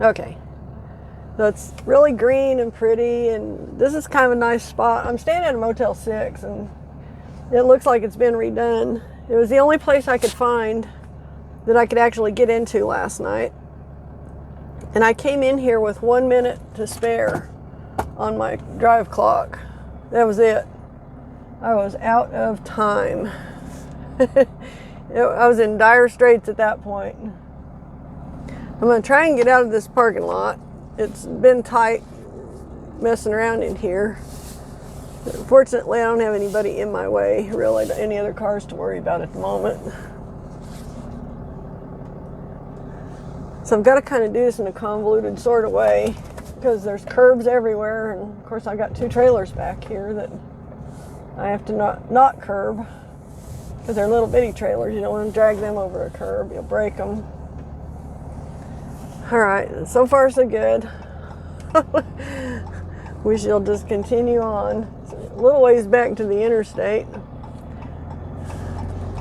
Okay. So it's really green and pretty, and this is kind of a nice spot. I'm staying at a Motel 6, and it looks like it's been redone. It was the only place I could find that I could actually get into last night. And I came in here with 1 minute to spare on my drive clock. That was it. I was out of time. I was in dire straits at that point. I'm going to try and get out of this parking lot. It's been tight messing around in here. Fortunately, I don't have anybody in my way, really, any other cars to worry about at the moment. So I've got to kind of do this in a convoluted sort of way because there's curbs everywhere, and of course I got 2 trailers back here that I have to not curb because they're little bitty trailers. You don't want to drag them over a curb, you'll break them. All right, so far so good. We shall just continue on. It's a little ways back to the interstate.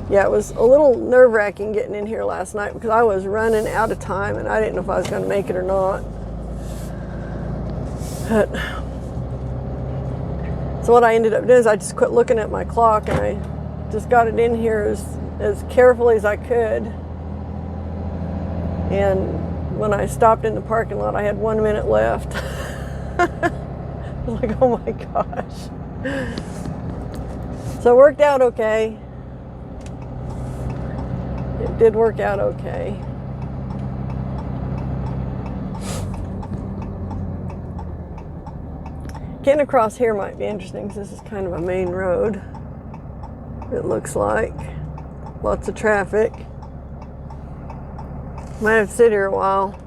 Yeah, it was a little nerve-wracking getting in here last night because I was running out of time and I didn't know if I was going to make it or not. But, so what I ended up doing is I just quit looking at my clock and I just got it in here as carefully as I could. And when I stopped in the parking lot, I had 1 minute left. I was like, oh my gosh. So it worked out okay. It did work out okay. Getting across here might be interesting because this is kind of a main road. It looks like. Lots of traffic. Might have to sit here a while.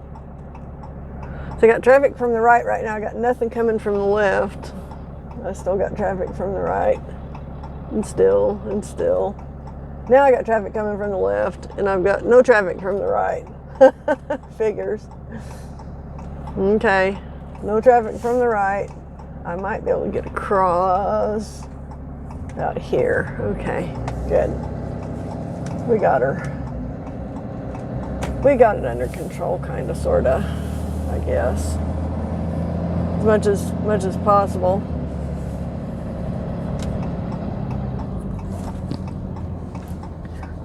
So I got traffic from the right now. I got nothing coming from the left. I still got traffic from the right. And still. Now I got traffic coming from the left, and I've got no traffic from the right. Figures. Okay. No traffic from the right. I might be able to get across out here. Okay. Good. We got her. We got it under control, kind of, sort of, I guess. As much as possible.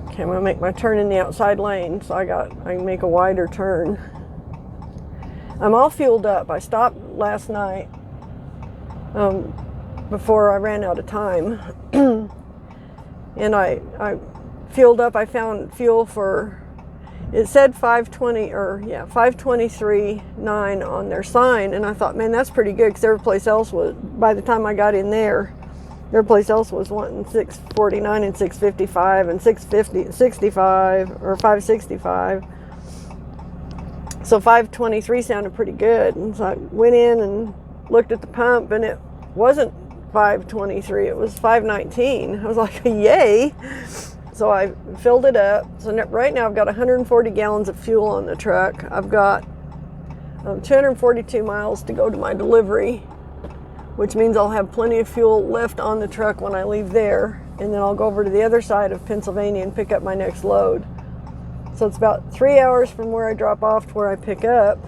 Okay, I'm going to make my turn in the outside lane, so I can make a wider turn. I'm all fueled up. I stopped last night before I ran out of time. And I fueled up. I found fuel for, it said 523.9 on their sign, and I thought, man, that's pretty good because every place else was, by the time I got in there, every place else was wanting 649 and 655 and 665 or 565. So 523 sounded pretty good. And so I went in and looked at the pump, and it wasn't 523, it was 519. I was like, yay. So I filled it up. So right now I've got 140 gallons of fuel on the truck. I've got 242 miles to go to my delivery, which means I'll have plenty of fuel left on the truck when I leave there. And then I'll go over to the other side of Pennsylvania and pick up my next load. So it's about 3 hours from where I drop off to where I pick up.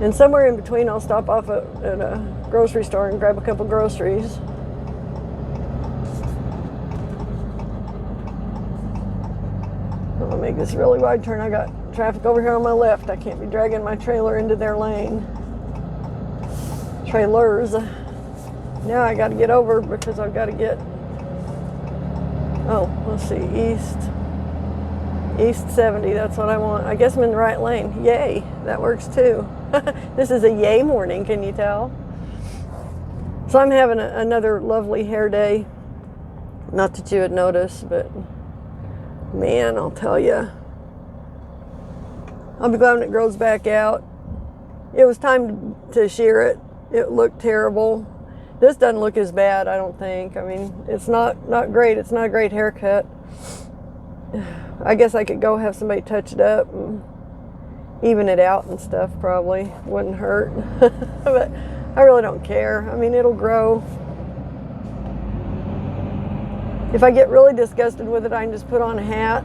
And somewhere in between, I'll stop off at a grocery store and grab a couple groceries. I'll make this really wide turn. I got traffic over here on my left. I can't be dragging my trailer into their lane. Trailers. Now I got to get over because I've got to get, let's see, east 70. That's what I want. I guess I'm in the right lane. Yay, that works too. This is a yay morning, can you tell? So I'm having another lovely hair day. Not that you would notice, but man, I'll tell you. I'll be glad when it grows back out. It was time to shear it. It looked terrible. This doesn't look as bad, I don't think. I mean, it's not great. It's not a great haircut. I guess I could go have somebody touch it up and even it out and stuff. Probably wouldn't hurt. But I really don't care. I mean, it'll grow. If I get really disgusted with it, I can just put on a hat.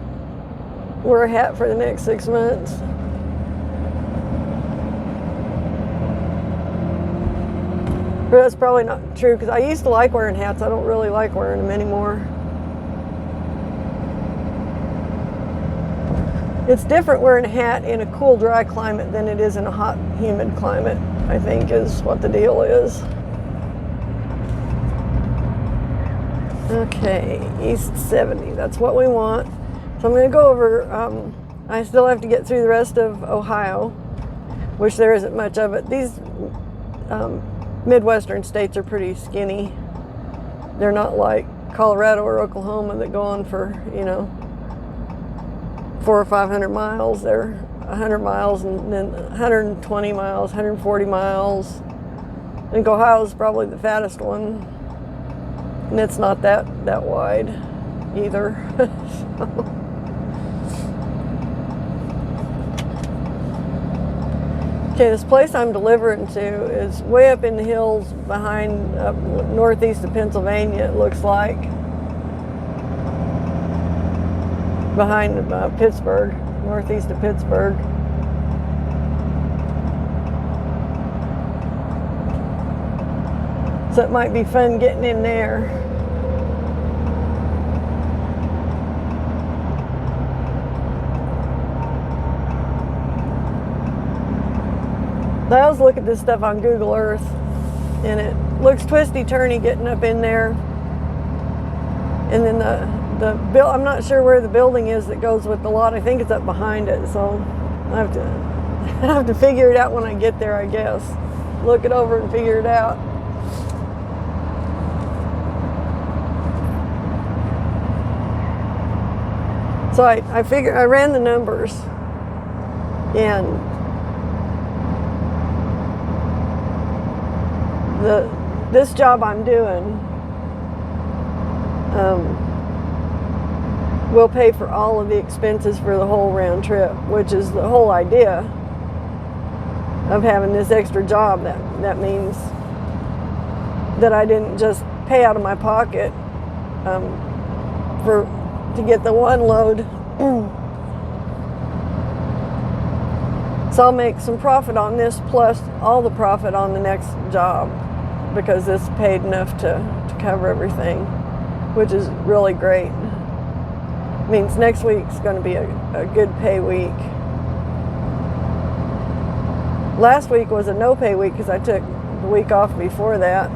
Wear a hat for the next 6 months. But that's probably not true because I used to like wearing hats. I don't really like wearing them anymore. It's different wearing a hat in a cool, dry climate than it is in a hot, humid climate, I think is what the deal is. Okay, East 70, that's what we want. So I'm going to go over, I still have to get through the rest of Ohio, which there isn't much of it. These Midwestern states are pretty skinny. They're not like Colorado or Oklahoma that go on for, 400 or 500 miles. They're 100 miles and then 120 miles, 140 miles. I think Ohio's probably the fattest one. And it's not that wide either. Okay, this place I'm delivering to is way up in the hills behind, northeast of Pennsylvania, it looks like. Behind Pittsburgh, northeast of Pittsburgh. So it might be fun getting in there. I always look at this stuff on Google Earth, and it looks twisty-turny getting up in there. And then I'm not sure where the building is that goes with the lot. I think it's up behind it, so I have to figure it out when I get there, I guess. Look it over and figure it out. So I ran the numbers, and this job I'm doing will pay for all of the expenses for the whole round trip, which is the whole idea of having this extra job. That means that I didn't just pay out of my pocket to get the one load. So I'll make some profit on this plus all the profit on the next job, because this paid enough to cover everything, which is really great. Means next week's going to be a good pay week. Last week was a no pay week because I took the week off before that.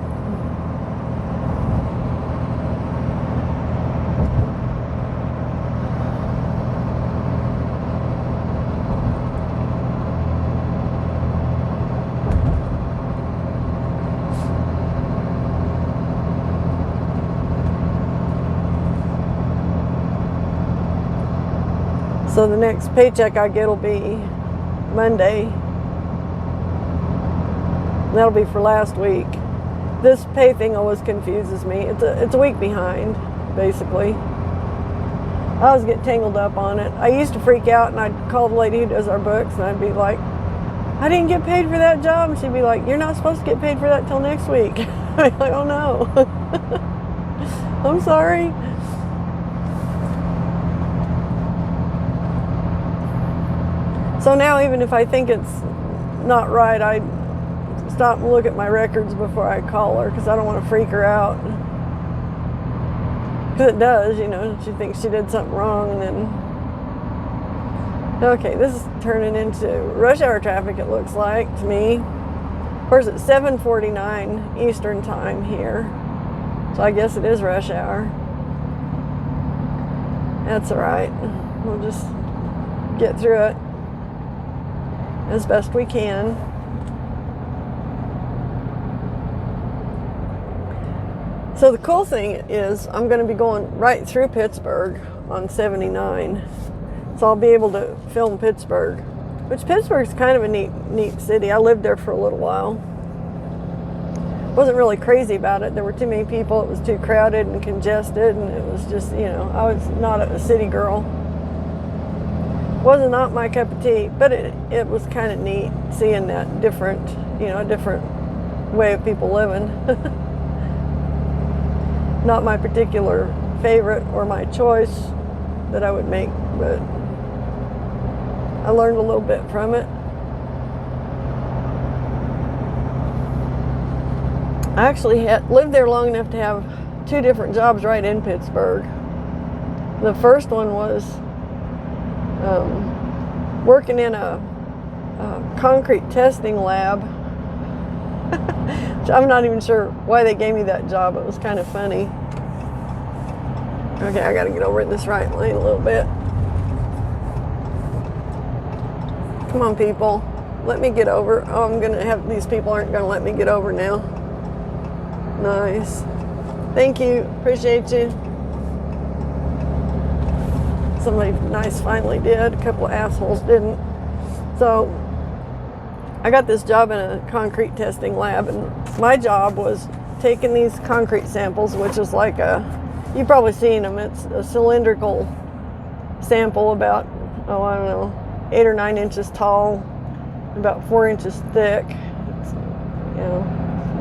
So the next paycheck I get will be Monday. That'll be for last week. This pay thing always confuses me. It's a week behind, basically. I always get tangled up on it. I used to freak out, and I'd call the lady who does our books, and I'd be like, I didn't get paid for that job. And she'd be like, you're not supposed to get paid for that till next week. I'd be like, oh no. I'm sorry. So now even if I think it's not right, I stop and look at my records before I call her, because I don't want to freak her out. Because it does, she thinks she did something wrong, and then... Okay, this is turning into rush hour traffic, it looks like, to me. Of course, it's 7:49 Eastern time here, so I guess it is rush hour. That's all right. We'll just get through it as best we can. So the cool thing is I'm going to be going right through Pittsburgh on 79. So I'll be able to film Pittsburgh, which Pittsburgh's kind of a neat city. I lived there for a little while. Wasn't really crazy about it. There were too many people. It was too crowded and congested, and it was just, I was not a city girl. Was not my cup of tea, but it was kind of neat seeing that different, a different way of people living. Not my particular favorite or my choice that I would make, but I learned a little bit from it. I actually lived there long enough to have 2 different jobs right in Pittsburgh. The first one was working in a concrete testing lab. I'm not even sure why they gave me that job. It was kind of funny. Okay, I got to get over in this right lane a little bit. Come on, people. Let me get over. Oh, these people aren't going to let me get over now. Nice. Thank you. Appreciate you. Somebody nice finally did. A couple of assholes didn't. So I got this job in a concrete testing lab, and my job was taking these concrete samples, which is like you've probably seen them. It's a cylindrical sample about, I don't know, 8 or 9 inches tall, about 4 inches thick.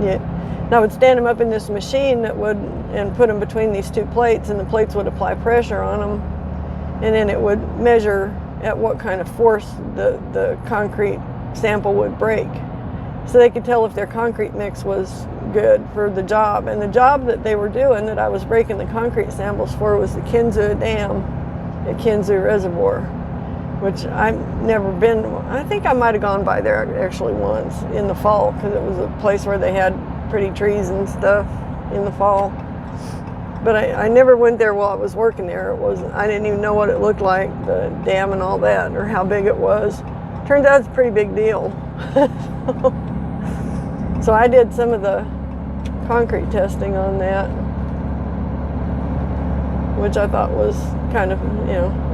Yeah. And I would stand them up in this machine and put them between these 2 plates, and the plates would apply pressure on them, and then it would measure at what kind of force the concrete sample would break. So they could tell if their concrete mix was good for the job. And the job that they were doing, that I was breaking the concrete samples for, was the Kinzu Dam at Kinzu Reservoir, which I've never been. I think I might have gone by there actually once in the fall, because it was a place where they had pretty trees and stuff in the fall. But I never went there while I was working there. I didn't even know what it looked like, the dam and all that, or how big it was. Turns out it's a pretty big deal. So I did some of the concrete testing on that, which I thought was kind of,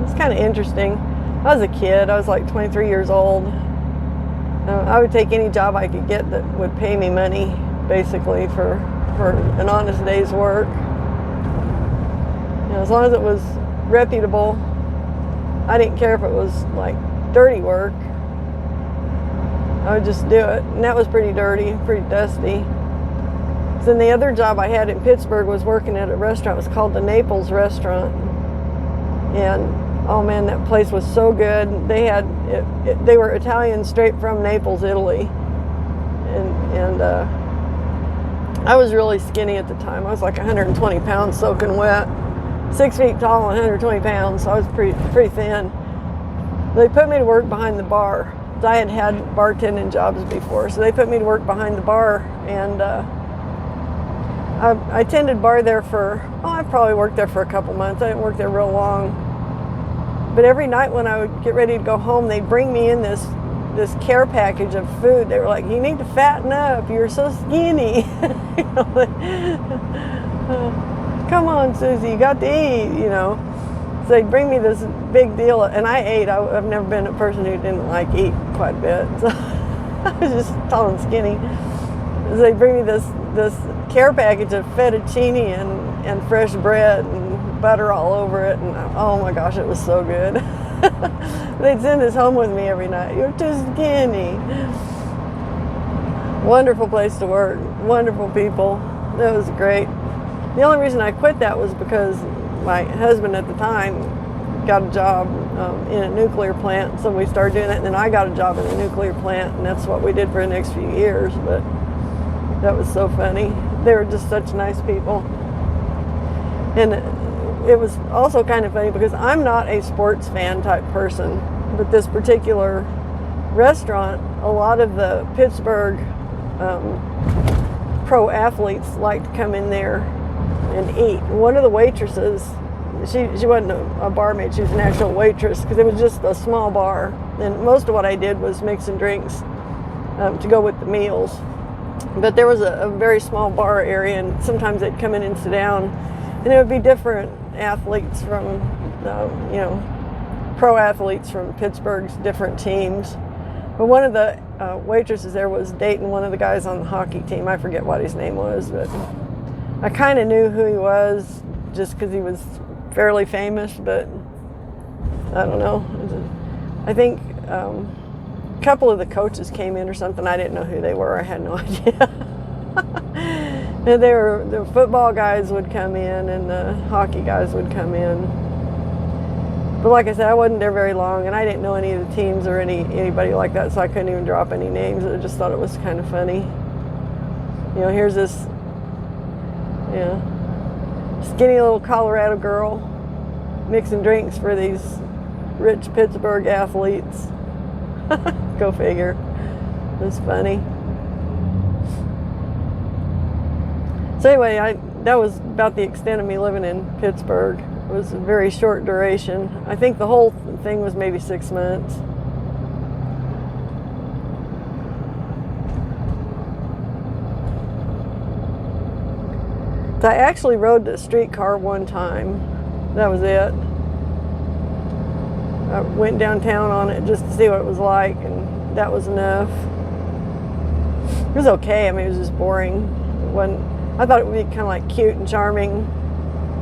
it's kind of interesting. I was a kid. I was like 23 years old. I would take any job I could get that would pay me money, basically, for an honest day's work. As long as it was reputable. I didn't care if it was like dirty work. I would just do it. And that was pretty dirty, pretty dusty. Then the other job I had in Pittsburgh was working at a restaurant. It was called the Naples Restaurant. And oh man, that place was so good. They were Italian straight from Naples, Italy. And I was really skinny at the time. I was like 120 pounds soaking wet. 6 feet tall and 120 pounds, so I was pretty thin. They put me to work behind the bar. I had bartending jobs before, so they put me to work behind the bar, and I tended bar there I probably worked there for a couple months. I didn't work there real long. But every night when I would get ready to go home, they'd bring me in this care package of food. They were like, "You need to fatten up. You're so skinny." Come on, Susie, you got to eat, So they'd bring me this big deal, and I ate. I've never been a person who didn't like eat quite a bit, so I was just tall and skinny. So they'd bring me this care package of fettuccine and fresh bread and butter all over it, and oh my gosh, it was so good. They'd send this home with me every night. "You're too skinny." Wonderful place to work, wonderful people. That was great. The only reason I quit that was because my husband at the time got a job in a nuclear plant, so we started doing that, and then I got a job in a nuclear plant, and that's what we did for the next few years. But that was so funny. They were just such nice people. And it was also kind of funny because I'm not a sports fan type person, but this particular restaurant, a lot of the Pittsburgh pro athletes like to come in there and eat. One of the waitresses, she wasn't a barmaid, she was an actual waitress, because it was just a small bar, and most of what I did was mixing drinks to go with the meals. But there was a very small bar area, and sometimes they'd come in and sit down, and it would be different athletes from pro athletes from Pittsburgh's different teams. But one of the waitresses there was dating one of the guys on the hockey team. I forget what his name was, but I kind of knew who he was just because he was fairly famous, but I don't know. I think a couple of the coaches came in or something. I didn't know who they were. I had no idea. And the football guys would come in and the hockey guys would come in. But like I said, I wasn't there very long, and I didn't know any of the teams or anybody like that, so I couldn't even drop any names. I just thought it was kind of funny. You know, here's this, skinny little Colorado girl mixing drinks for these rich Pittsburgh athletes. Go figure. It's funny. So anyway, that was about the extent of me living in Pittsburgh. It was a very short duration. I think the whole thing was maybe 6 months. So I actually rode the streetcar one time. That was it. I went downtown on it just to see what it was like, and that was enough. It was okay. I mean, it was just boring. I thought it would be kind of like cute and charming,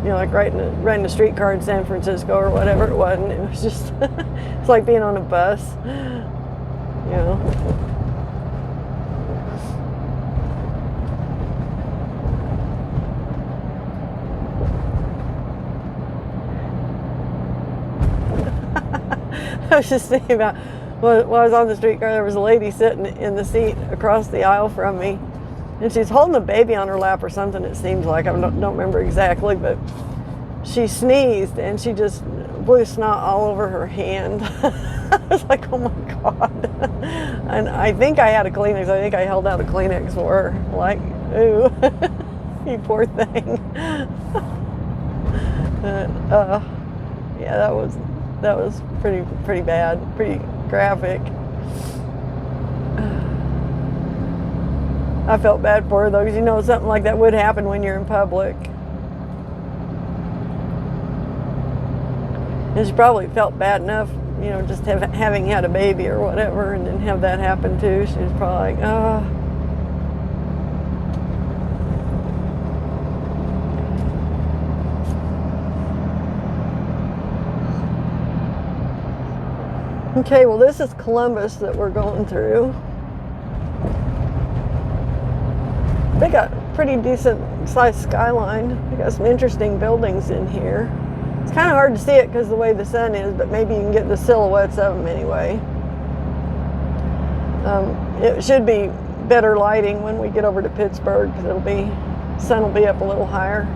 you know, like riding a streetcar in San Francisco or whatever. It wasn't. It was just, it's like being on a bus, you know. I was just thinking about, while I was on the streetcar, there was a lady sitting in the seat across the aisle from me, and she's holding a baby on her lap or something, it seems like. I don't remember exactly, but she sneezed and she just blew snot all over her hand. I was like, oh my God. And I think I had a Kleenex. I think I held out a Kleenex for her. Like, ooh, you poor thing. Yeah, that was pretty bad, pretty graphic. I felt bad for her though, because you know something like that would happen when you're in public. And she probably felt bad enough, you know, just having had a baby or whatever, and then have that happen too. She was probably like, oh. Okay, well, this is Columbus that we're going through. They got a pretty decent sized skyline. They got some interesting buildings in here. It's kind of hard to see it because of the way the sun is, but maybe you can get the silhouettes of them anyway. It should be better lighting when we get over to Pittsburgh, because sun will be up a little higher.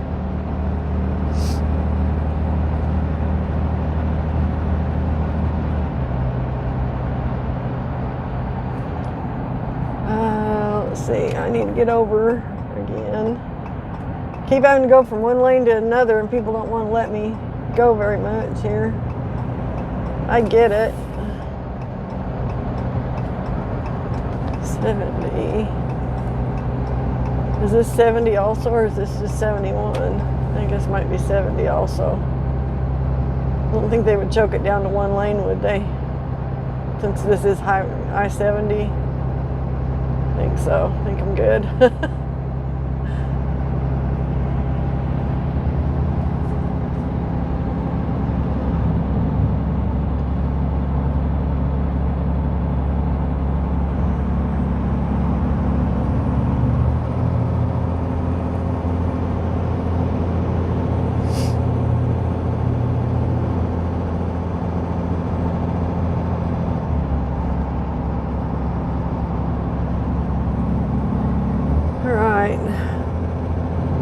Let's see, I need to get over again. Keep having to go from one lane to another, and people don't want to let me go very much here. I get it. 70. Is this 70 also, or is this just 71? I guess it might be 70 also. I don't think they would choke it down to one lane, would they? Since this is I-70. I think so. I think I'm good.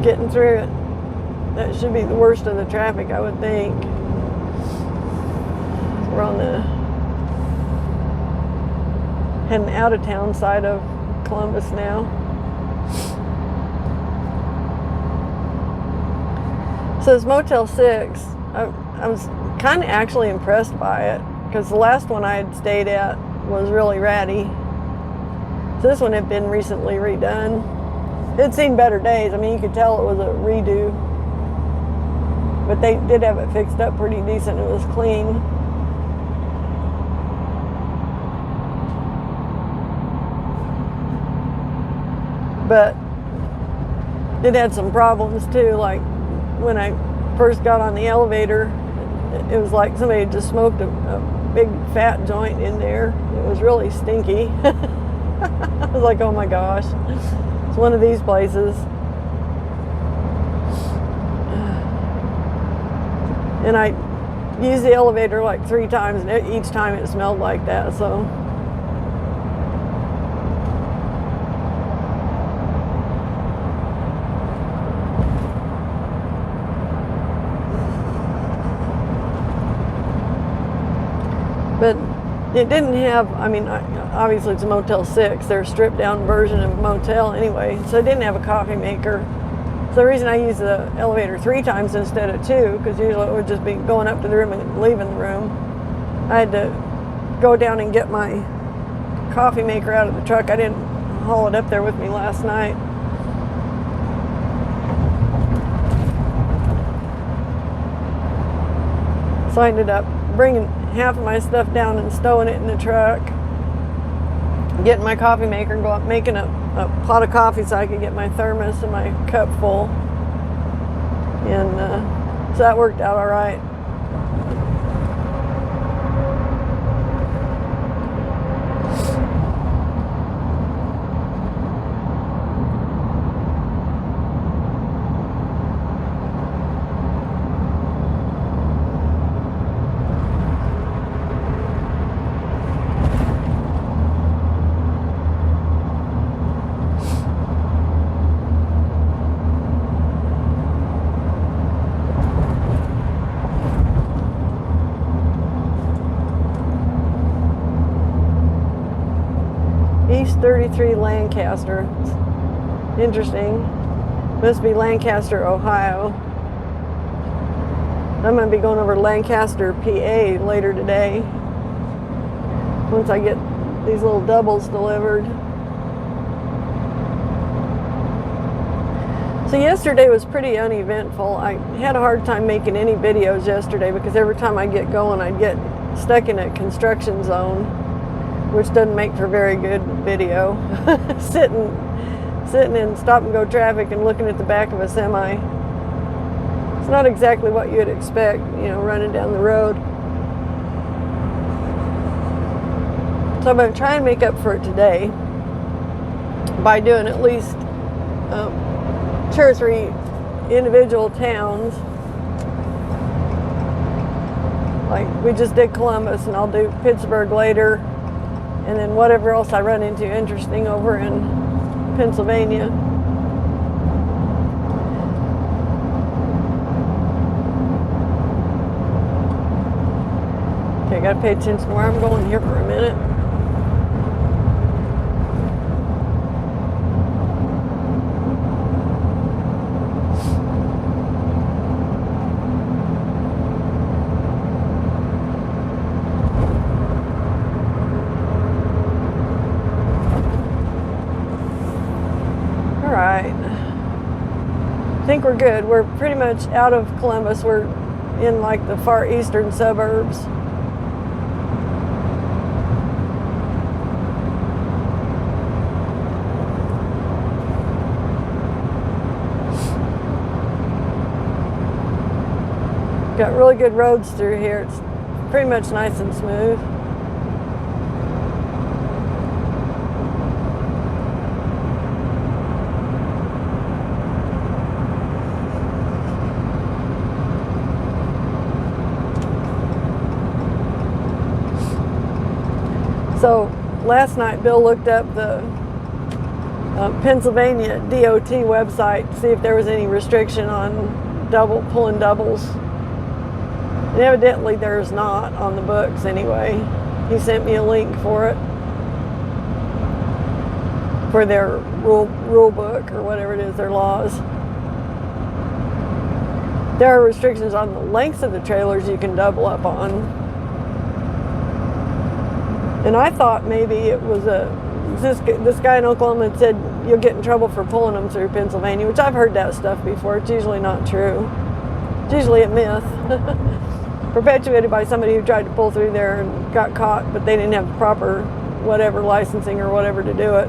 Getting through it. That should be the worst of the traffic, I would think. We're on the heading out of town side of Columbus now. So this Motel 6, I was kind of actually impressed by it, because the last one I had stayed at was really ratty. So this one had been recently redone. It'd seen better days. I mean, you could tell it was a redo. But they did have it fixed up pretty decent. It was clean. But it had some problems too. Like when I first got on the elevator, it was like somebody had just smoked a big fat joint in there. It was really stinky. I was like, oh my gosh. One of these places. And I used the elevator like 3 times, and each time it smelled like that, so. It didn't have, I mean, obviously it's a Motel 6. They're a stripped down version of a motel anyway, so it didn't have a coffee maker. So the reason I use the elevator 3 times instead of 2, because usually it would just be going up to the room and leaving the room. I had to go down and get my coffee maker out of the truck. I didn't haul it up there with me last night. So I ended up bringing half of my stuff down and stowing it in the truck, getting my coffee maker and go up making a pot of coffee so I could get my thermos and my cup full. And so that worked out all right. East 33 Lancaster. Interesting. Must be Lancaster, Ohio. I'm going to be going over to Lancaster, PA later today once I get these little doubles delivered. So yesterday was pretty uneventful. I had a hard time making any videos yesterday because every time I get going I'd get stuck in a construction zone, which doesn't make for very good video. sitting in stop and go traffic and looking at the back of a semi. It's not exactly what you'd expect, you know, running down the road. So I'm going to try and make up for it today by doing at least 2 or 3 individual towns. Like we just did Columbus, and I'll do Pittsburgh later, and then whatever else I run into interesting over in Pennsylvania. Okay, gotta pay attention to where I'm going here for a minute. I think we're good. We're pretty much out of Columbus. We're in like the far eastern suburbs. Got really good roads through here. It's pretty much nice and smooth. So last night Bill looked up the Pennsylvania DOT website to see if there was any restriction on pulling doubles. And evidently there's not on the books anyway. He sent me a link for it, for their rule book or whatever it is, their laws. There are restrictions on the lengths of the trailers you can double up on. And I thought maybe it was this guy in Oklahoma had said you'll get in trouble for pulling them through Pennsylvania, which I've heard that stuff before. It's usually not true. It's usually a myth. Perpetuated by somebody who tried to pull through there and got caught, but they didn't have the proper whatever licensing or whatever to do it.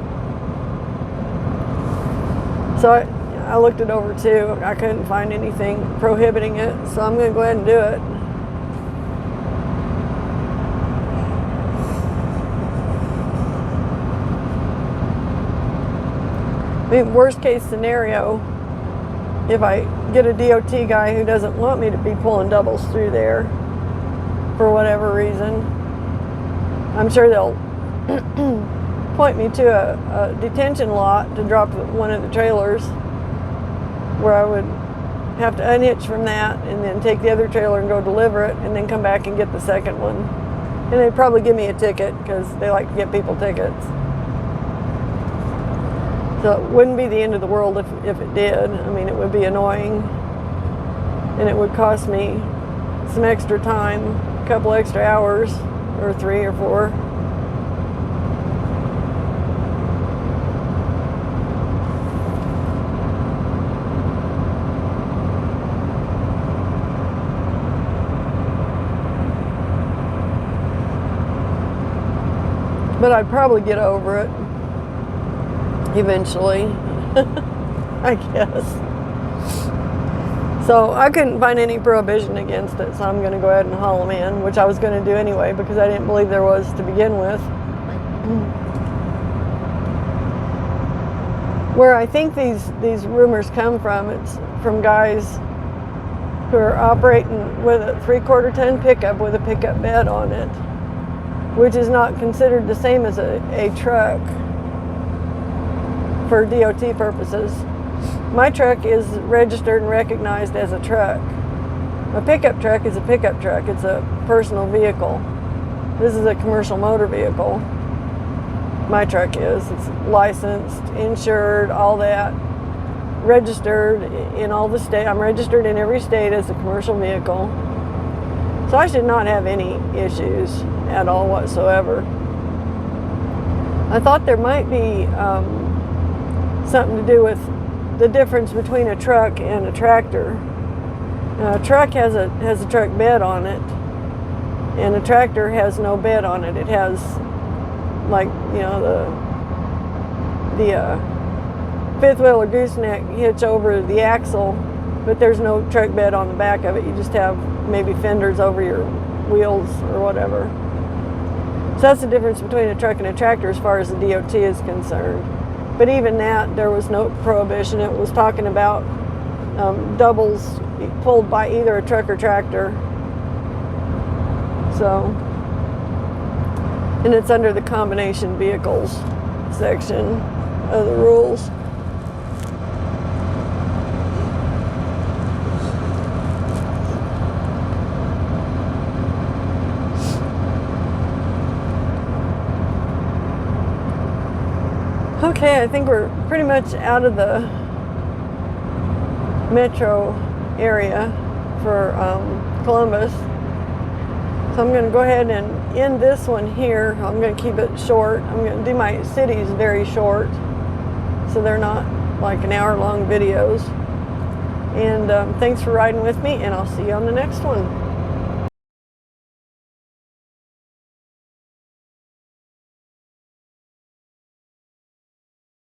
So I looked it over too. I couldn't find anything prohibiting it, so I'm going to go ahead and do it. I mean, worst case scenario, if I get a DOT guy who doesn't want me to be pulling doubles through there for whatever reason, I'm sure they'll point me to a detention lot to drop one of the trailers, where I would have to unhitch from that and then take the other trailer and go deliver it and then come back and get the second one. And they'd probably give me a ticket because they like to get people tickets. So it wouldn't be the end of the world if it did. I mean, it would be annoying. And it would cost me some extra time, a couple extra hours, or 3 or 4. But I'd probably get over it eventually, I guess. So I couldn't find any prohibition against it, so I'm going to go ahead and haul them in, which I was going to do anyway because I didn't believe there was to begin with. Where I think these rumors come from, it's from guys who are operating with a 3/4 ton pickup with a pickup bed on it, which is not considered the same as a truck for DOT purposes. My truck is registered and recognized as a truck. A pickup truck is a pickup truck. It's a personal vehicle. This is a commercial motor vehicle. My truck is. It's licensed, insured, all that. Registered in all the states. I'm registered in every state as a commercial vehicle. So I should not have any issues at all whatsoever. I thought there might be something to do with the difference between a truck and a tractor. Now, a truck has a truck bed on it, and a tractor has no bed on it. It has, like, you know, the fifth wheel or gooseneck hitch over the axle, but there's no truck bed on the back of it. You just have maybe fenders over your wheels or whatever. So that's the difference between a truck and a tractor as far as the DOT is concerned. But even that, there was no prohibition. It was talking about doubles pulled by either a truck or tractor. So, and it's under the combination vehicles section of the rules. Okay, I think we're pretty much out of the metro area for Columbus. So I'm going to go ahead and end this one here. I'm going to keep it short. I'm going to do my cities very short, so they're not like an hour-long videos. And thanks for riding with me, and I'll see you on the next one.